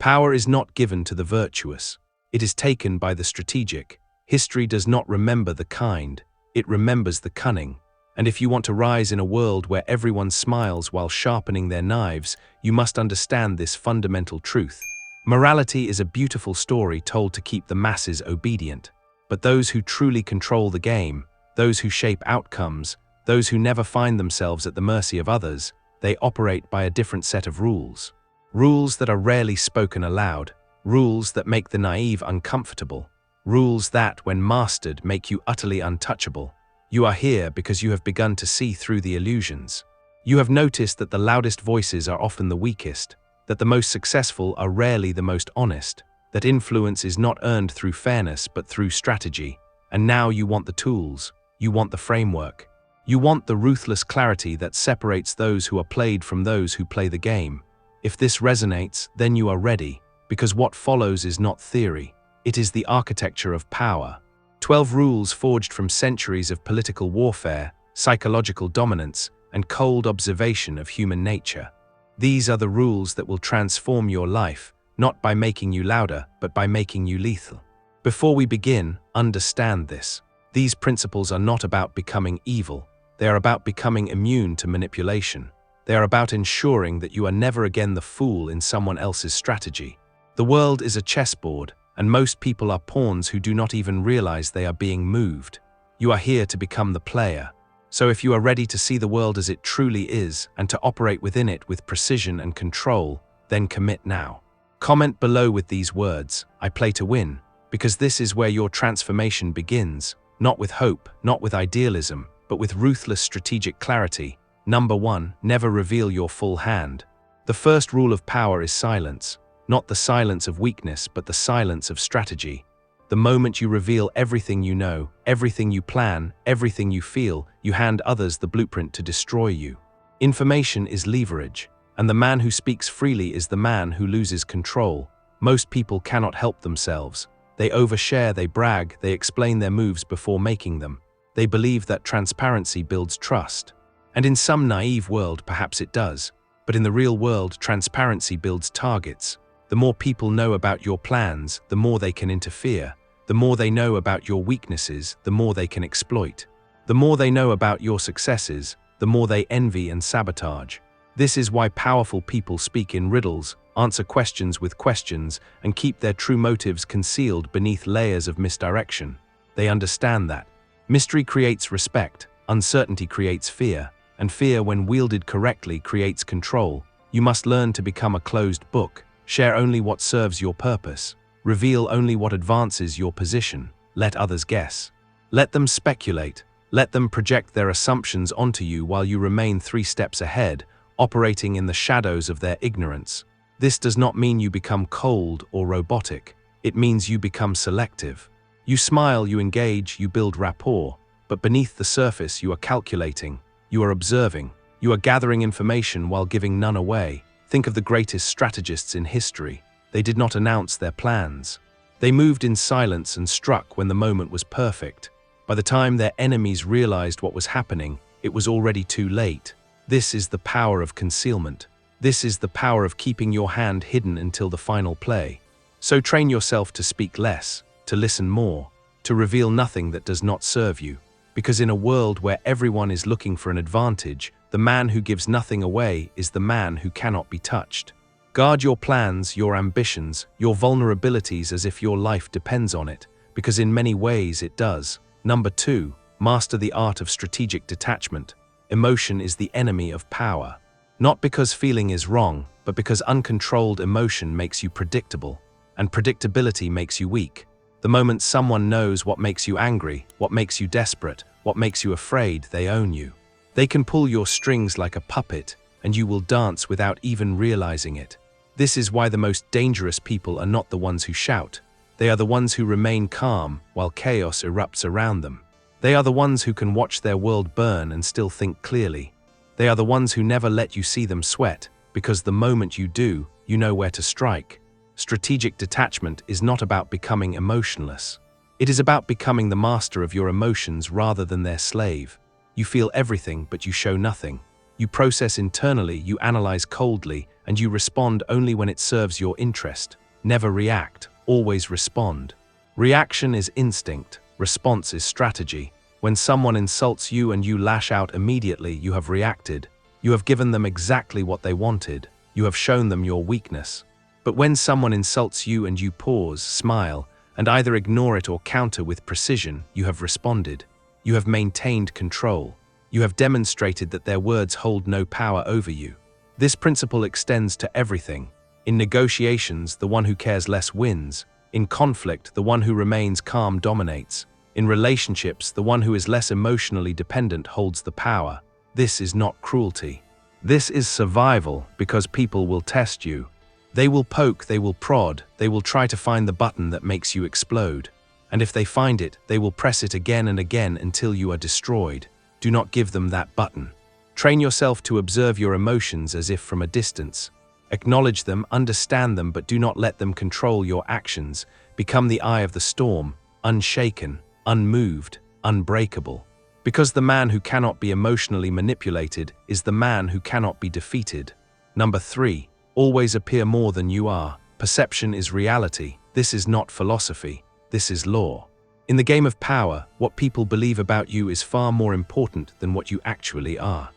Power is not given to the virtuous. It is taken by the strategic. History does not remember the kind, it remembers the cunning. And if you want to rise in a world where everyone smiles while sharpening their knives, you must understand this fundamental truth. Morality is a beautiful story told to keep the masses obedient. But those who truly control the game, those who shape outcomes, those who never find themselves at the mercy of others, they operate by a different set of rules. Rules that are rarely spoken aloud, rules that make the naive uncomfortable, rules that, when mastered, make you utterly untouchable. You are here because you have begun to see through the illusions. You have noticed that the loudest voices are often the weakest, that the most successful are rarely the most honest, that influence is not earned through fairness but through strategy. And now you want the tools, you want the framework. You want the ruthless clarity that separates those who are played from those who play the game. If this resonates, then you are ready, because what follows is not theory, it is the architecture of power. 12 rules forged from centuries of political warfare, psychological dominance, and cold observation of human nature. These are the rules that will transform your life, not by making you louder, but by making you lethal. Before we begin, understand this. These principles are not about becoming evil. They are about becoming immune to manipulation. They are about ensuring that you are never again the fool in someone else's strategy. The world is a chessboard, and most people are pawns who do not even realize they are being moved. You are here to become the player. So if you are ready to see the world as it truly is and to operate within it with precision and control, then commit now. Comment below with these words, "I play to win," because this is where your transformation begins, not with hope, not with idealism, but with ruthless strategic clarity. Number 1, never reveal your full hand. The first rule of power is silence. Not the silence of weakness, but the silence of strategy. The moment you reveal everything you know, everything you plan, everything you feel, you hand others the blueprint to destroy you. Information is leverage, and the man who speaks freely is the man who loses control. Most people cannot help themselves. They overshare, they brag, they explain their moves before making them. They believe that transparency builds trust. And in some naive world, perhaps it does. But in the real world, transparency builds targets. The more people know about your plans, the more they can interfere. The more they know about your weaknesses, the more they can exploit. The more they know about your successes, the more they envy and sabotage. This is why powerful people speak in riddles, answer questions with questions, and keep their true motives concealed beneath layers of misdirection. They understand that mystery creates respect, uncertainty creates fear, and fear, when wielded correctly, creates control. You must learn to become a closed book. Share only what serves your purpose. Reveal only what advances your position. Let others guess. Let them speculate. Let them project their assumptions onto you while you remain 3 steps ahead, operating in the shadows of their ignorance. This does not mean you become cold or robotic. It means you become selective. You smile, you engage, you build rapport, but beneath the surface you are calculating, you are observing, you are gathering information while giving none away. Think of the greatest strategists in history. They did not announce their plans. They moved in silence and struck when the moment was perfect. By the time their enemies realized what was happening, it was already too late. This is the power of concealment. This is the power of keeping your hand hidden until the final play. So train yourself to speak less, to listen more, to reveal nothing that does not serve you. Because in a world where everyone is looking for an advantage, the man who gives nothing away is the man who cannot be touched. Guard your plans, your ambitions, your vulnerabilities as if your life depends on it, because in many ways it does. Number 2, master the art of strategic detachment. Emotion is the enemy of power. Not because feeling is wrong, but because uncontrolled emotion makes you predictable, and predictability makes you weak. The moment someone knows what makes you angry, what makes you desperate, what makes you afraid, they own you. They can pull your strings like a puppet, and you will dance without even realizing it. This is why the most dangerous people are not the ones who shout. They are the ones who remain calm while chaos erupts around them. They are the ones who can watch their world burn and still think clearly. They are the ones who never let you see them sweat, because the moment you do, you know where to strike. Strategic detachment is not about becoming emotionless. It is about becoming the master of your emotions rather than their slave. You feel everything, but you show nothing. You process internally, you analyze coldly, and you respond only when it serves your interest. Never react, always respond. Reaction is instinct, response is strategy. When someone insults you and you lash out immediately, you have reacted. You have given them exactly what they wanted. You have shown them your weakness. But when someone insults you and you pause, smile, and either ignore it or counter with precision, you have responded. You have maintained control. You have demonstrated that their words hold no power over you. This principle extends to everything. In negotiations, the one who cares less wins. In conflict, the one who remains calm dominates. In relationships, the one who is less emotionally dependent holds the power. This is not cruelty. This is survival, because people will test you. They will poke, they will prod, they will try to find the button that makes you explode. And if they find it, they will press it again and again until you are destroyed. Do not give them that button. Train yourself to observe your emotions as if from a distance. Acknowledge them, understand them, but do not let them control your actions. Become the eye of the storm, unshaken, unmoved, unbreakable. Because the man who cannot be emotionally manipulated is the man who cannot be defeated. Number 3. Always appear more than you are. Perception is reality. This is not philosophy. This is law. In the game of power, what people believe about you is far more important than what you actually are.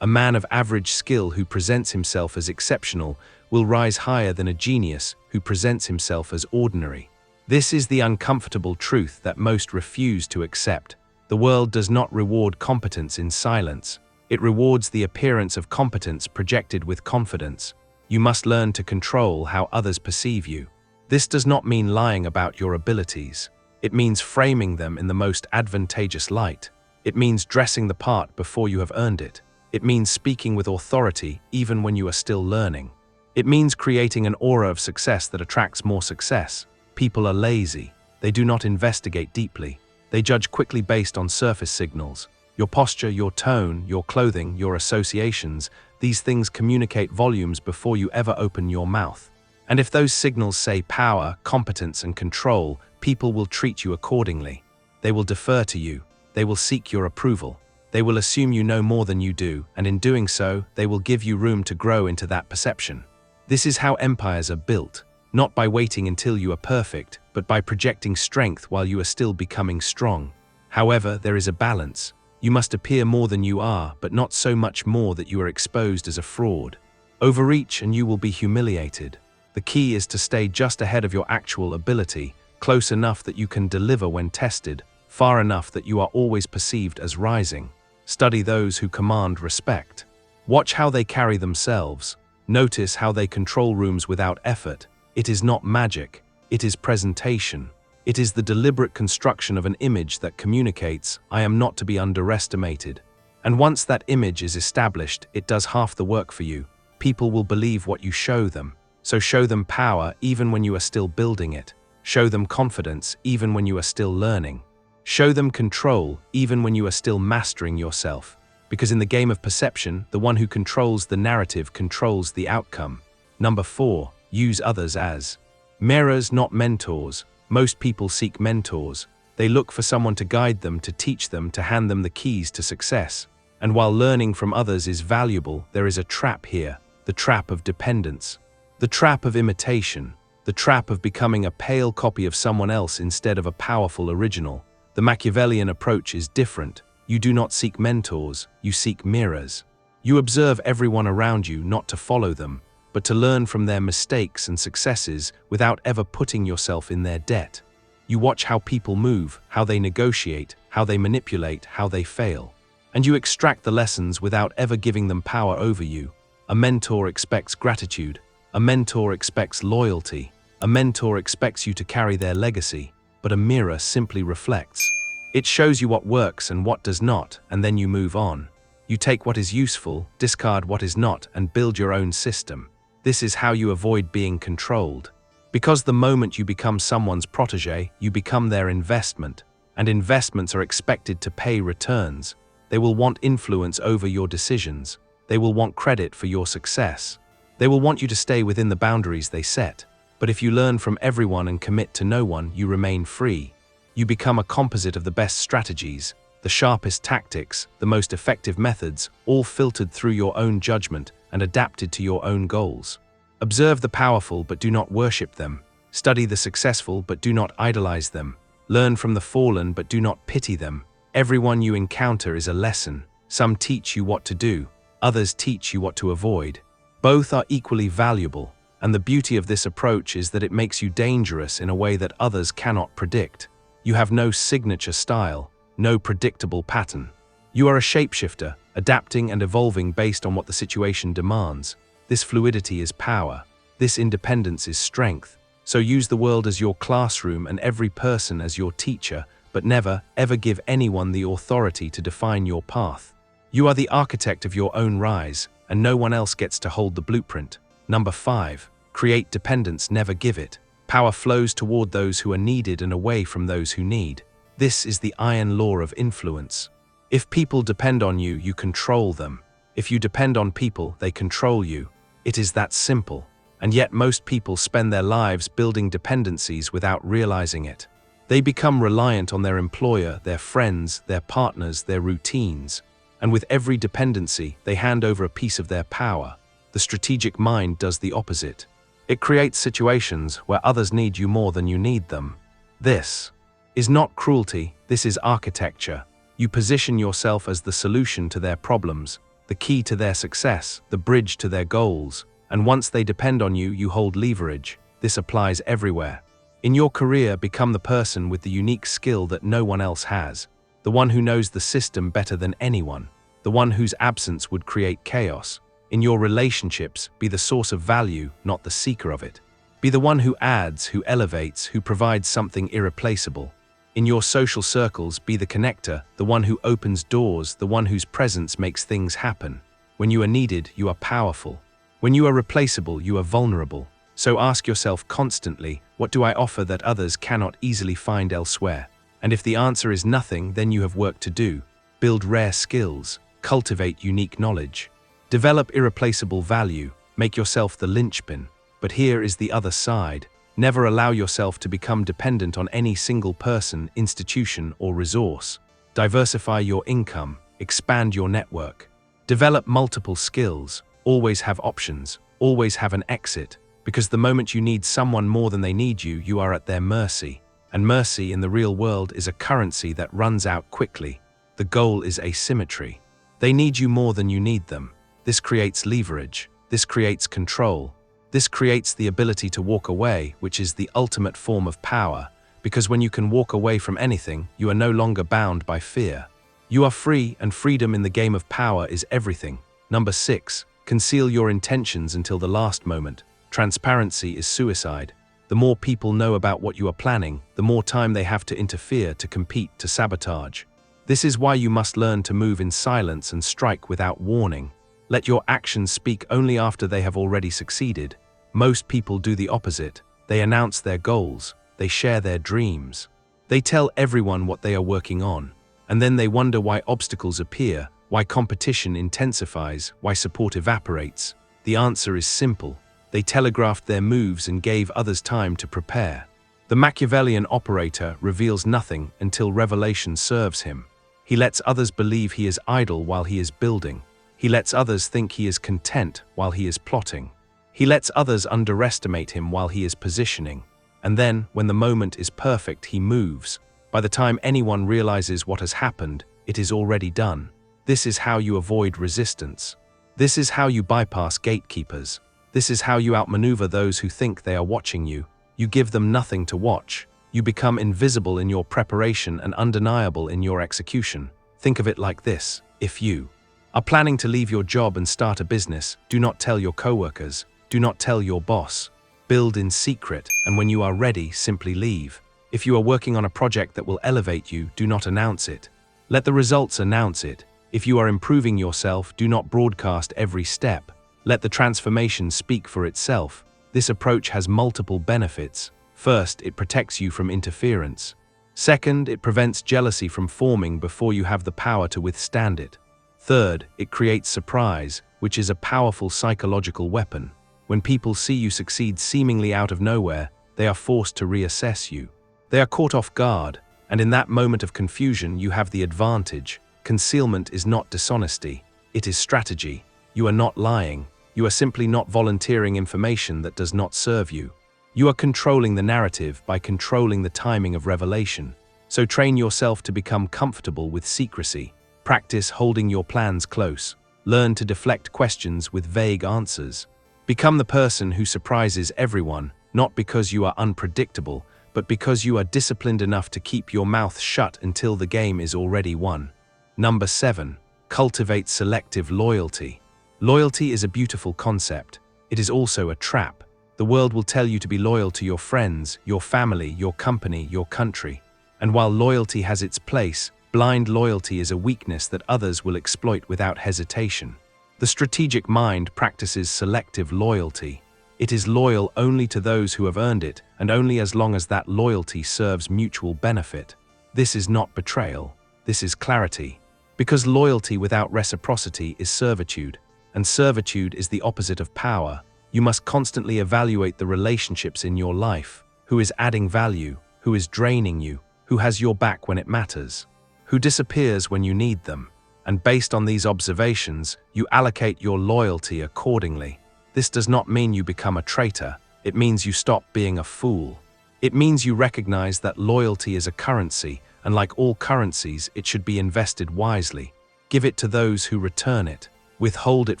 A man of average skill who presents himself as exceptional will rise higher than a genius who presents himself as ordinary. This is the uncomfortable truth that most refuse to accept. The world does not reward competence in silence. It rewards the appearance of competence projected with confidence. You must learn to control how others perceive you. This does not mean lying about your abilities. It means framing them in the most advantageous light. It means dressing the part before you have earned it. It means speaking with authority even when you are still learning. It means creating an aura of success that attracts more success. People are lazy. They do not investigate deeply. They judge quickly based on surface signals. Your posture, your tone, your clothing, your associations, these things communicate volumes before you ever open your mouth. And if those signals say power, competence, and control, people will treat you accordingly. They will defer to you. They will seek your approval. They will assume you know more than you do, and in doing so, they will give you room to grow into that perception. This is how empires are built, not by waiting until you are perfect, but by projecting strength while you are still becoming strong. However, there is a balance. You must appear more than you are, but not so much more that you are exposed as a fraud. Overreach and you will be humiliated. The key is to stay just ahead of your actual ability, close enough that you can deliver when tested, far enough that you are always perceived as rising. Study those who command respect. Watch how they carry themselves. Notice how they control rooms without effort. It is not magic. It is presentation. It is the deliberate construction of an image that communicates, I am not to be underestimated. And once that image is established, it does half the work for you. People will believe what you show them. So show them power even when you are still building it. Show them confidence even when you are still learning. Show them control even when you are still mastering yourself. Because in the game of perception, the one who controls the narrative controls the outcome. Number 4, use others as mirrors, not mentors. Most people seek mentors. They look for someone to guide them, to teach them, to hand them the keys to success. And while learning from others is valuable, there is a trap here, the trap of dependence, the trap of imitation, the trap of becoming a pale copy of someone else instead of a powerful original. The Machiavellian approach is different. You do not seek mentors, you seek mirrors. You observe everyone around you not to follow them, but to learn from their mistakes and successes without ever putting yourself in their debt. You watch how people move, how they negotiate, how they manipulate, how they fail. And you extract the lessons without ever giving them power over you. A mentor expects gratitude. A mentor expects loyalty. A mentor expects you to carry their legacy. But a mirror simply reflects. It shows you what works and what does not, and then you move on. You take what is useful, discard what is not, and build your own system. This is how you avoid being controlled. Because the moment you become someone's protege, you become their investment, and investments are expected to pay returns. They will want influence over your decisions. They will want credit for your success. They will want you to stay within the boundaries they set. But if you learn from everyone and commit to no one, you remain free. You become a composite of the best strategies, the sharpest tactics, the most effective methods, all filtered through your own judgment, and adapted to your own goals. Observe the powerful but do not worship them. Study the successful but do not idolize them. Learn from the fallen but do not pity them. Everyone you encounter is a lesson. Some teach you what to do, others teach you what to avoid. Both are equally valuable, and the beauty of this approach is that it makes you dangerous in a way that others cannot predict. You have no signature style, no predictable pattern. You are a shapeshifter, adapting and evolving based on what the situation demands. This fluidity is power. This independence is strength. So use the world as your classroom and every person as your teacher, but never, ever give anyone the authority to define your path. You are the architect of your own rise, and no one else gets to hold the blueprint. Number 5. Create dependence, never give it. Power flows toward those who are needed and away from those who need. This is the iron law of influence. If people depend on you, you control them. If you depend on people, they control you. It is that simple. And yet most people spend their lives building dependencies without realizing it. They become reliant on their employer, their friends, their partners, their routines. And with every dependency, they hand over a piece of their power. The strategic mind does the opposite. It creates situations where others need you more than you need them. This is not cruelty, this is architecture. You position yourself as the solution to their problems, the key to their success, the bridge to their goals. And once they depend on you, you hold leverage. This applies everywhere. In your career, become the person with the unique skill that no one else has. The one who knows the system better than anyone. The one whose absence would create chaos. In your relationships, be the source of value, not the seeker of it. Be the one who adds, who elevates, who provides something irreplaceable. In your social circles, be the connector, the one who opens doors, the one whose presence makes things happen. When you are needed, you are powerful. When you are replaceable, you are vulnerable. So ask yourself constantly, what do I offer that others cannot easily find elsewhere? And if the answer is nothing, then you have work to do. Build rare skills, cultivate unique knowledge, develop irreplaceable value, make yourself the linchpin. But here is the other side. Never allow yourself to become dependent on any single person, institution, or resource. Diversify your income, expand your network. Develop multiple skills. Always have options, always have an exit, because the moment you need someone more than they need you, you are at their mercy. And mercy in the real world is a currency that runs out quickly. The goal is asymmetry. They need you more than you need them. This creates leverage. This creates control. This creates the ability to walk away, which is the ultimate form of power, because when you can walk away from anything, you are no longer bound by fear. You are free, and freedom in the game of power is everything. Number 6. Conceal your intentions until the last moment. Transparency is suicide. The more people know about what you are planning, the more time they have to interfere, to compete, to sabotage. This is why you must learn to move in silence and strike without warning. Let your actions speak only after they have already succeeded. Most people do the opposite. They announce their goals. They share their dreams. They tell everyone what they are working on. And then they wonder why obstacles appear, why competition intensifies, why support evaporates. The answer is simple. They telegraphed their moves and gave others time to prepare. The Machiavellian operator reveals nothing until revelation serves him. He lets others believe he is idle while he is building. He lets others think he is content while he is plotting. He lets others underestimate him while he is positioning. And then, when the moment is perfect, he moves. By the time anyone realizes what has happened, it is already done. This is how you avoid resistance. This is how you bypass gatekeepers. This is how you outmaneuver those who think they are watching you. You give them nothing to watch. You become invisible in your preparation and undeniable in your execution. Think of it like this. If you are planning to leave your job and start a business, do not tell your coworkers. Do not tell your boss. Build in secret, and when you are ready, simply leave. If you are working on a project that will elevate you, do not announce it. Let the results announce it. If you are improving yourself, do not broadcast every step. Let the transformation speak for itself. This approach has multiple benefits. First, it protects you from interference. Second, it prevents jealousy from forming before you have the power to withstand it. Third, it creates surprise, which is a powerful psychological weapon. When people see you succeed seemingly out of nowhere, they are forced to reassess you. They are caught off guard, and in that moment of confusion, you have the advantage. Concealment is not dishonesty, it is strategy. You are not lying, You are simply not volunteering information that does not serve you. You are controlling the narrative by controlling the timing of revelation. So train yourself to become comfortable with secrecy. Practice holding your plans close. Learn to deflect questions with vague answers. Become the person who surprises everyone, not because you are unpredictable, but because you are disciplined enough to keep your mouth shut until the game is already won. Number 7. Cultivate selective loyalty. Loyalty is a beautiful concept. It is also a trap. The world will tell you to be loyal to your friends, your family, your company, your country. And while loyalty has its place, blind loyalty is a weakness that others will exploit without hesitation. The strategic mind practices selective loyalty. It is loyal only to those who have earned it, and only as long as that loyalty serves mutual benefit. This is not betrayal. This is clarity. Because loyalty without reciprocity is servitude, and servitude is the opposite of power. You must constantly evaluate the relationships in your life. Who is adding value? Who is draining you? Who has your back when it matters? Who disappears when you need them? And based on these observations, you allocate your loyalty accordingly. This does not mean you become a traitor. It means you stop being a fool. It means you recognize that loyalty is a currency, and like all currencies, it should be invested wisely. Give it to those who return it. Withhold it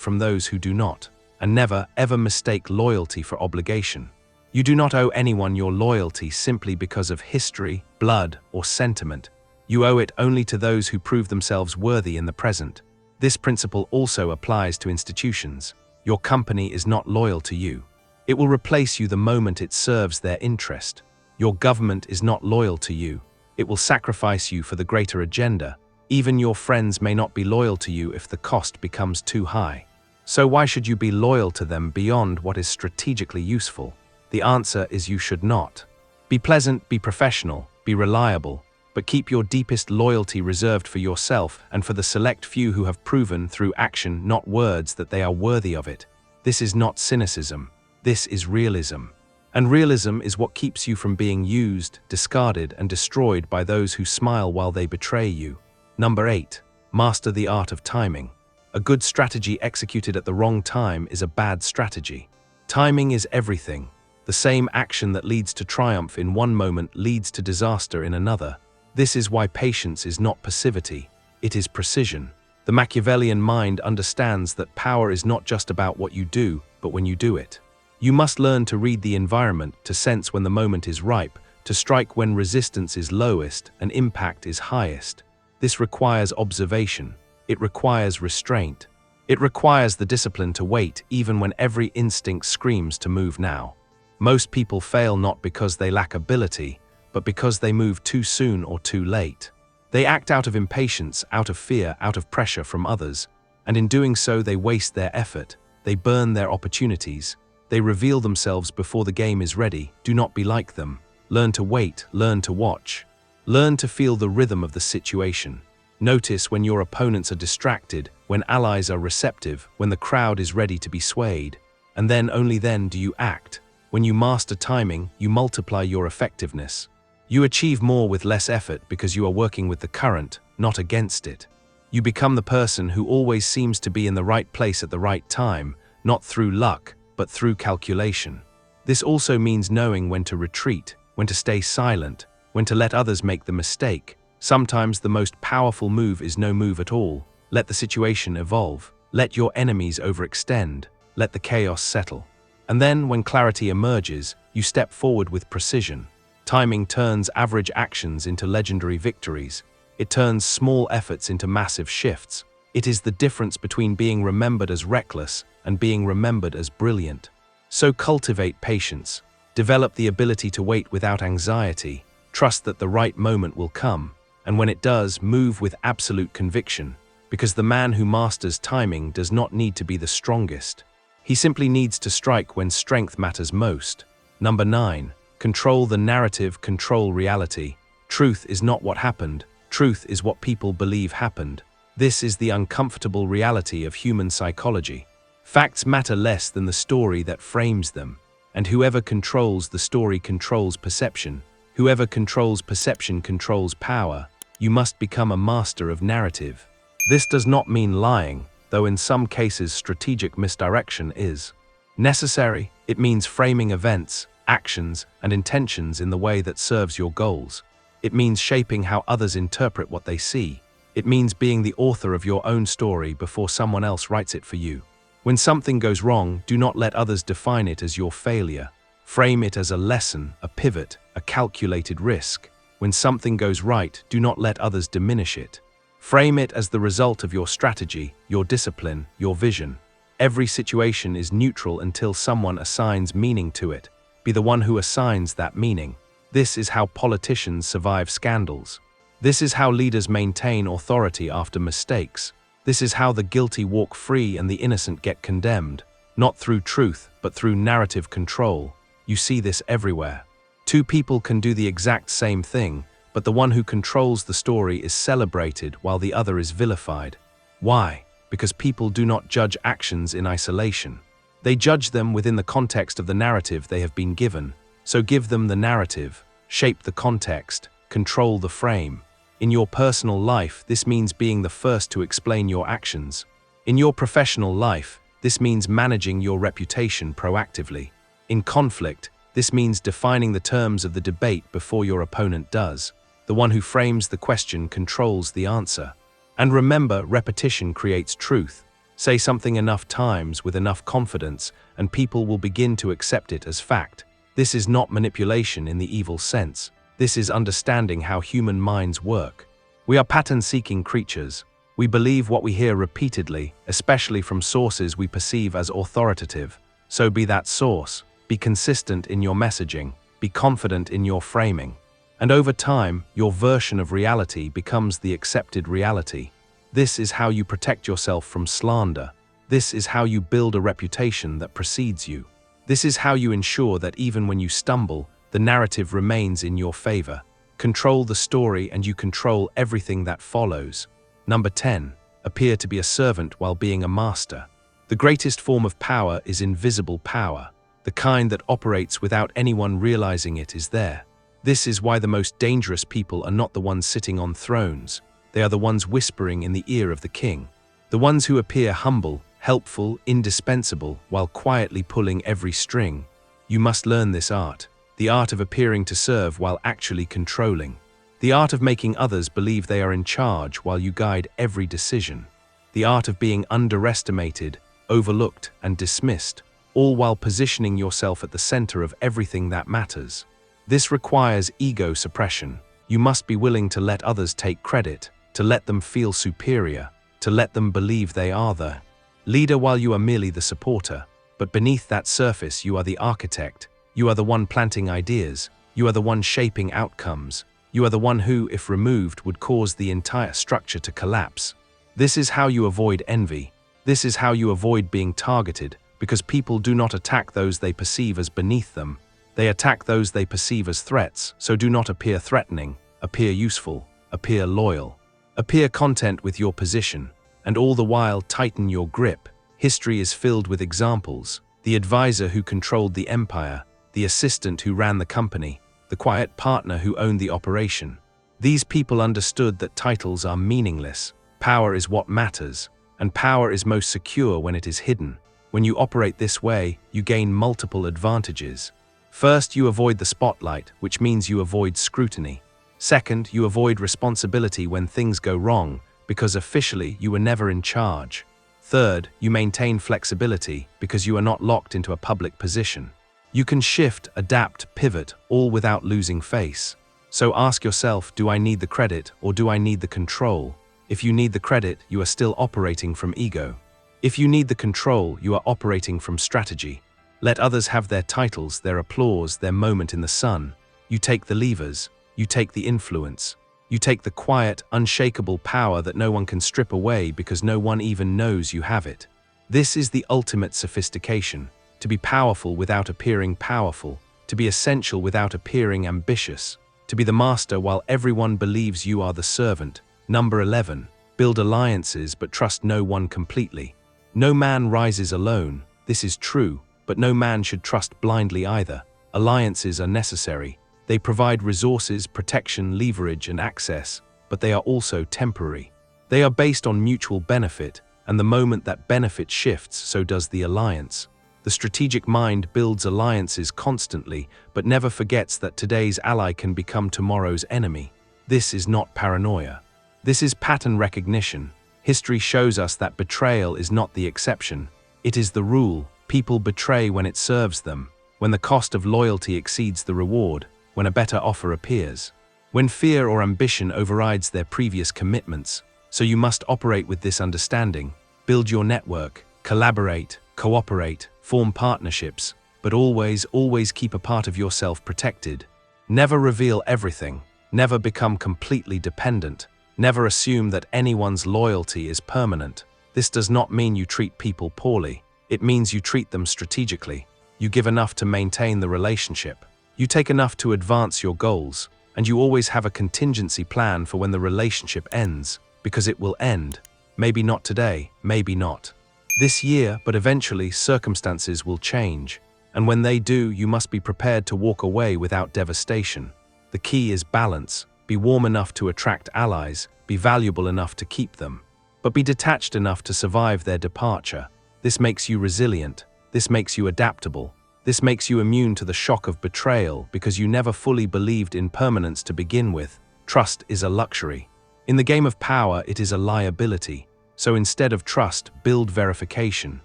from those who do not. And never, ever mistake loyalty for obligation. You do not owe anyone your loyalty simply because of history, blood, or sentiment. You owe it only to those who prove themselves worthy in the present. This principle also applies to institutions. Your company is not loyal to you. It will replace you the moment it serves their interest. Your government is not loyal to you. It will sacrifice you for the greater agenda. Even your friends may not be loyal to you if the cost becomes too high. So why should you be loyal to them beyond what is strategically useful? The answer is you should not. Be pleasant, be professional, be reliable, but keep your deepest loyalty reserved for yourself and for the select few who have proven through action, not words, that they are worthy of it. This is not cynicism. This is realism. And realism is what keeps you from being used, discarded, and destroyed by those who smile while they betray you. Number 8. Master the art of timing. A good strategy executed at the wrong time is a bad strategy. Timing is everything. The same action that leads to triumph in one moment leads to disaster in another. This is why patience is not passivity, it is precision. The Machiavellian mind understands that power is not just about what you do, but when you do it. You must learn to read the environment, to sense when the moment is ripe, to strike when resistance is lowest and impact is highest. This requires observation. It requires restraint. It requires the discipline to wait even when every instinct screams to move now. Most people fail not because they lack ability, but because they move too soon or too late. They act out of impatience, out of fear, out of pressure from others, and in doing so they waste their effort, they burn their opportunities, they reveal themselves before the game is ready. Do not be like them. Learn to wait, learn to watch. Learn to feel the rhythm of the situation. Notice when your opponents are distracted, when allies are receptive, when the crowd is ready to be swayed. And then, only then, do you act. When you master timing, you multiply your effectiveness. You achieve more with less effort because you are working with the current, not against it. You become the person who always seems to be in the right place at the right time, not through luck, but through calculation. This also means knowing when to retreat, when to stay silent, when to let others make the mistake. Sometimes the most powerful move is no move at all. Let the situation evolve. Let your enemies overextend. Let the chaos settle. And then, when clarity emerges, you step forward with precision. Timing turns average actions into legendary victories. It turns small efforts into massive shifts. It is the difference between being remembered as reckless and being remembered as brilliant. So cultivate patience. Develop the ability to wait without anxiety. Trust that the right moment will come. And when it does, move with absolute conviction. Because the man who masters timing does not need to be the strongest. He simply needs to strike when strength matters most. Number 9. Control the narrative, control reality. Truth is not what happened. Truth is what people believe happened. This is the uncomfortable reality of human psychology. Facts matter less than the story that frames them. And whoever controls the story controls perception. Whoever controls perception controls power. You must become a master of narrative. This does not mean lying. though in some cases strategic misdirection is necessary. It means framing events, actions, and intentions in the way that serves your goals. It means shaping how others interpret what they see. It means being the author of your own story before someone else writes it for you. When something goes wrong, do not let others define it as your failure. Frame it as a lesson, a pivot, a calculated risk. When something goes right, do not let others diminish it. Frame it as the result of your strategy, your discipline, your vision. Every situation is neutral until someone assigns meaning to it. Be the one who assigns that meaning. This is how politicians survive scandals. This is how leaders maintain authority after mistakes. This is how the guilty walk free and the innocent get condemned, not through truth, but through narrative control. You see this everywhere. Two people can do the exact same thing, but the one who controls the story is celebrated while the other is vilified. Why? Because people do not judge actions in isolation. They judge them within the context of the narrative they have been given. So give them the narrative, shape the context, control the frame. In your personal life, this means being the first to explain your actions. In your professional life, this means managing your reputation proactively. In conflict, this means defining the terms of the debate before your opponent does. The one who frames the question controls the answer. And remember, repetition creates truth. Say something enough times with enough confidence, and people will begin to accept it as fact. This is not manipulation in the evil sense. This is understanding how human minds work. We are pattern-seeking creatures. We believe what we hear repeatedly, especially from sources we perceive as authoritative. So be that source. Be consistent in your messaging. Be confident in your framing. And over time, your version of reality becomes the accepted reality. This is how you protect yourself from slander. This is how you build a reputation that precedes you. This is how you ensure that even when you stumble, the narrative remains in your favor. Control the story and you control everything that follows. Number 10. Appear to be a servant while being a master. The greatest form of power is invisible power. The kind that operates without anyone realizing it is there. This is why the most dangerous people are not the ones sitting on thrones. They are the ones whispering in the ear of the king. The ones who appear humble, helpful, indispensable, while quietly pulling every string. You must learn this art. The art of appearing to serve while actually controlling. The art of making others believe they are in charge while you guide every decision. The art of being underestimated, overlooked, and dismissed, all while positioning yourself at the center of everything that matters. This requires ego suppression. You must be willing to let others take credit, to let them feel superior, to let them believe they are the leader while you are merely the supporter. But beneath that surface, you are the architect. You are the one planting ideas. You are the one shaping outcomes. You are the one who, if removed, would cause the entire structure to collapse. This is how you avoid envy. This is how you avoid being targeted, because people do not attack those they perceive as beneath them. They attack those they perceive as threats, so do not appear threatening, appear useful, appear loyal. Appear content with your position, and all the while tighten your grip. History is filled with examples. The advisor who controlled the empire, the assistant who ran the company, the quiet partner who owned the operation. These people understood that titles are meaningless. Power is what matters, and power is most secure when it is hidden. When you operate this way, you gain multiple advantages. First, you avoid the spotlight, which means you avoid scrutiny. Second, you avoid responsibility when things go wrong, because officially you were never in charge. Third, you maintain flexibility, because you are not locked into a public position. You can shift, adapt, pivot, all without losing face. So ask yourself, do I need the credit or do I need the control? If you need the credit, you are still operating from ego. If you need the control, you are operating from strategy. Let others have their titles, their applause, their moment in the sun. You take the levers. You take the influence. You take the quiet, unshakable power that no one can strip away because no one even knows you have it. This is the ultimate sophistication. To be powerful without appearing powerful. To be essential without appearing ambitious. To be the master while everyone believes you are the servant. Number 11. Build alliances but trust no one completely. No man rises alone. This is true, but no man should trust blindly either. Alliances are necessary. They provide resources, protection, leverage, and access, but they are also temporary. They are based on mutual benefit, and the moment that benefit shifts, so does the alliance. The strategic mind builds alliances constantly, but never forgets that today's ally can become tomorrow's enemy. This is not paranoia. This is pattern recognition. History shows us that betrayal is not the exception. It is the rule. People betray when it serves them, when the cost of loyalty exceeds the reward, when a better offer appears, when fear or ambition overrides their previous commitments. So you must operate with this understanding. Build your network, collaborate, cooperate, form partnerships, but always keep a part of yourself protected. Never reveal everything. Never become completely dependent. Never assume that anyone's loyalty is permanent. This does not mean you treat people poorly. It means you treat them strategically. You give enough to maintain the relationship. You take enough to advance your goals, and you always have a contingency plan for when the relationship ends, because it will end. Maybe not today, maybe not this year, but eventually circumstances will change. And when they do, you must be prepared to walk away without devastation. The key is balance. Be warm enough to attract allies, be valuable enough to keep them, but be detached enough to survive their departure. This makes you resilient. This makes you adaptable. This makes you immune to the shock of betrayal because you never fully believed in permanence to begin with. Trust is a luxury. In the game of power, it is a liability. So instead of trust, build verification.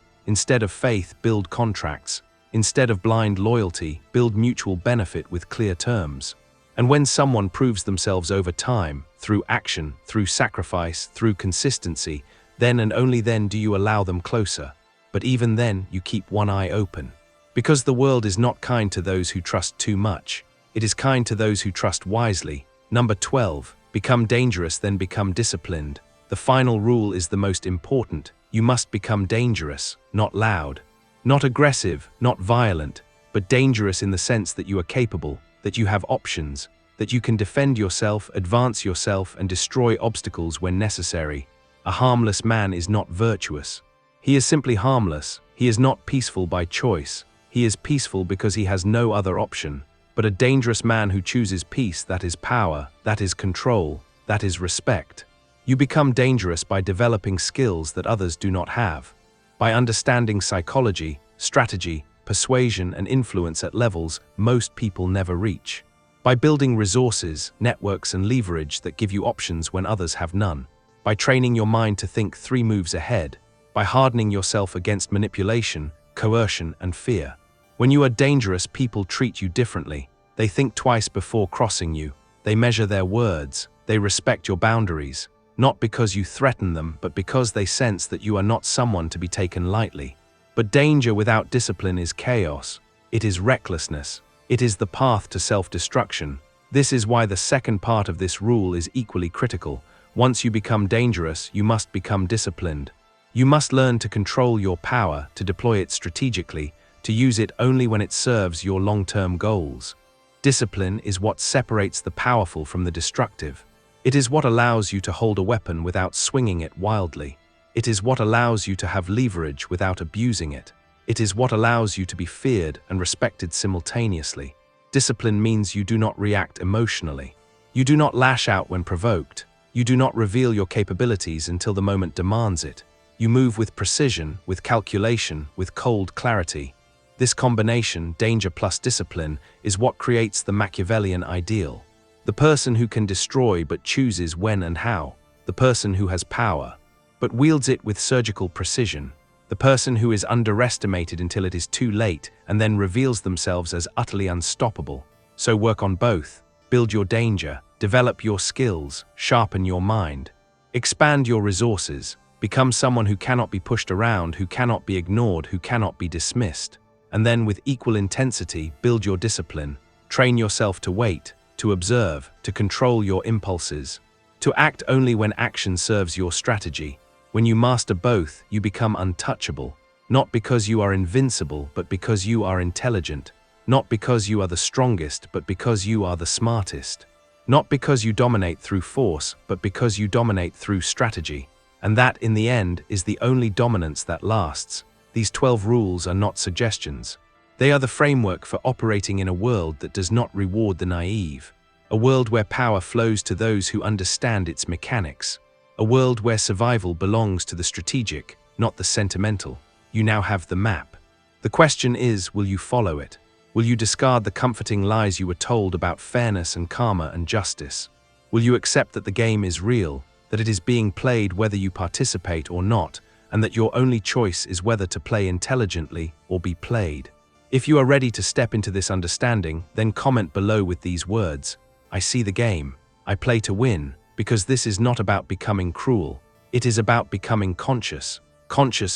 Instead of faith, build contracts. Instead of blind loyalty, build mutual benefit with clear terms. And when someone proves themselves over time, through action, through sacrifice, through consistency, then and only then do you allow them closer. But even then, you keep one eye open. Because the world is not kind to those who trust too much. It is kind to those who trust wisely. Number 12. Become dangerous, then become disciplined. The final rule is the most important. You must become dangerous, not loud. Not aggressive, not violent, but dangerous in the sense that you are capable, that you have options, that you can defend yourself, advance yourself, and destroy obstacles when necessary. A harmless man is not virtuous. He is simply harmless. He is not peaceful by choice. He is peaceful because he has no other option. But a dangerous man who chooses peace, that is power, that is control, that is respect. You become dangerous by developing skills that others do not have, by understanding psychology, strategy, persuasion, and influence at levels most people never reach, by building resources, networks, and leverage that give you options when others have none, by training your mind to think 3 moves ahead, by hardening yourself against manipulation, coercion, and fear. When you are dangerous, people treat you differently. They think twice before crossing you. They measure their words. They respect your boundaries. Not because you threaten them, but because they sense that you are not someone to be taken lightly. But danger without discipline is chaos. It is recklessness. It is the path to self-destruction. This is why the second part of this rule is equally critical. Once you become dangerous, you must become disciplined. You must learn to control your power, to deploy it strategically, to use it only when it serves your long-term goals. Discipline is what separates the powerful from the destructive. It is what allows you to hold a weapon without swinging it wildly. It is what allows you to have leverage without abusing it. It is what allows you to be feared and respected simultaneously. Discipline means you do not react emotionally. You do not lash out when provoked. You do not reveal your capabilities until the moment demands it. You move with precision, with calculation, with cold clarity. This combination, danger plus discipline, is what creates the Machiavellian ideal. The person who can destroy but chooses when and how. The person who has power, but wields it with surgical precision. The person who is underestimated until it is too late and then reveals themselves as utterly unstoppable. So work on both. Build your danger, develop your skills, sharpen your mind. Expand your resources. Become someone who cannot be pushed around, who cannot be ignored, who cannot be dismissed. And then with equal intensity, build your discipline. Train yourself to wait, to observe, to control your impulses, to act only when action serves your strategy. When you master both, you become untouchable, not because you are invincible, but because you are intelligent, not because you are the strongest, but because you are the smartest, not because you dominate through force, but because you dominate through strategy. And that, in the end, is the only dominance that lasts. These 12 rules are not suggestions. They are the framework for operating in a world that does not reward the naive, a world where power flows to those who understand its mechanics, A world where survival belongs to the strategic, not the sentimental. You now have the map. The question is, will you follow it? Will you discard the comforting lies you were told about fairness and karma and justice? Will you accept that the game is real, that it is being played whether you participate or not, and that your only choice is whether to play intelligently or be played? If you are ready to step into this understanding, then comment below with these words: I see the game, I play to win, because this is not about becoming cruel. It is about becoming conscious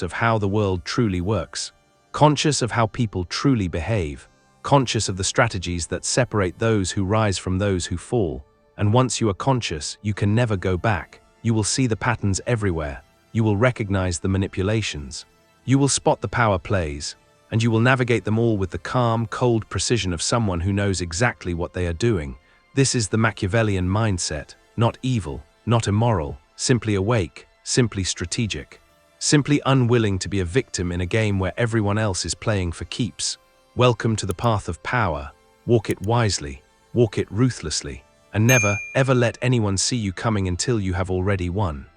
of how the world truly works, conscious of how people truly behave, conscious of the strategies that separate those who rise from those who fall. And once you are conscious, you can never go back. You will see the patterns everywhere. You will recognize the manipulations. You will spot the power plays, and you will navigate them all with the calm, cold precision of someone who knows exactly what they are doing. This is the Machiavellian mindset, not evil, not immoral, simply awake, simply strategic, simply unwilling to be a victim in a game where everyone else is playing for keeps. Welcome to the path of power. Walk it wisely, walk it ruthlessly, and never, ever let anyone see you coming until you have already won.